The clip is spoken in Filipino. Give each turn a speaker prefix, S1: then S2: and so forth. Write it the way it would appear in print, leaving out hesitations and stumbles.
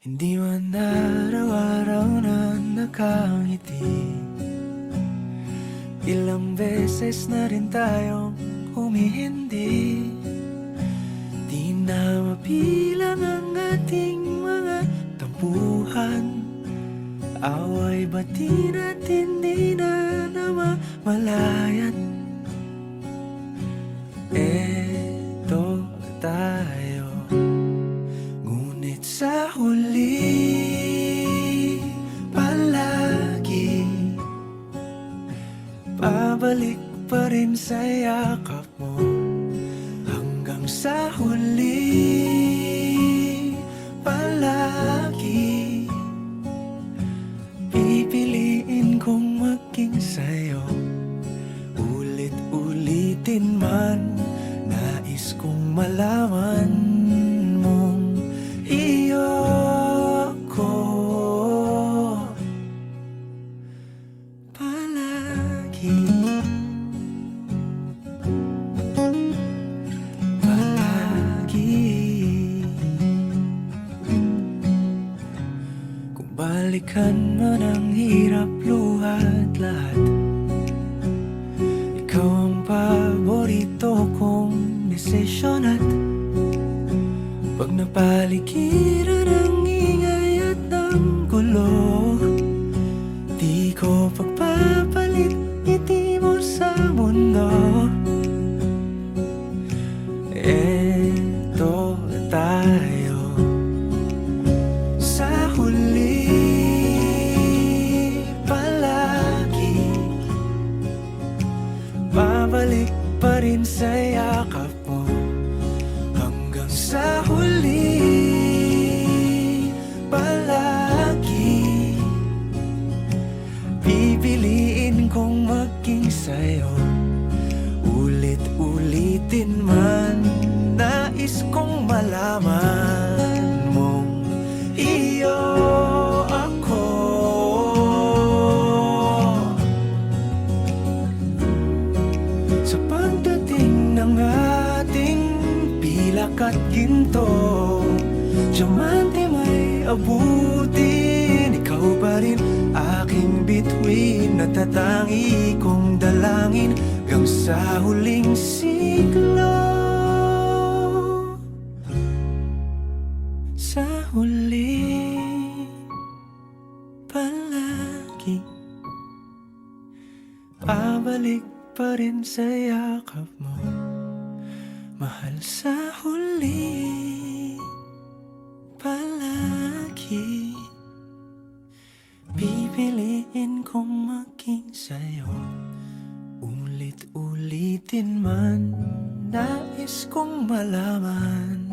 S1: Hindi man araw-araw na nakangiti. Ilang beses na rin tayong humihindi. Di na mabilang ang ating mga tampuhan. Away bati natin di na namamalayan. Eto tayo, ngunit sa huli palagi pabalik pa rin sa yakap mo. Hanggang sa huli palagi pipiliin kong maging sa'yo. Ulit-ulitin man, nais kong malaman mong iyo ako palagi. Kung balikan man ang hirap, luhat lahat, ikaw ang paborito kong desisyon. At pag napaligiran ang ingay at ang gulo, di ko pagpapalit ngiti mo sa mundo. Eto tayo sa huli palagi, babalik pa rin sa yakap mo. Hanggang sa huli palagi pipiliin kong maging sa'yo. Ulit-ulitin man, nais kong malaman mong iyo ako. Sa pagdating ng ating pilak at ginto, diamante may abutin, ikaw pa rin aking bituin. Natatangi kong dalangin hanggang sa huling siglo. Sa huli palagi pabalik pa rin sa yakap mo, mahal. Sa huli palagi pipiliin kong maging sa'yo. Ulit-ulitin man, nais kong malaman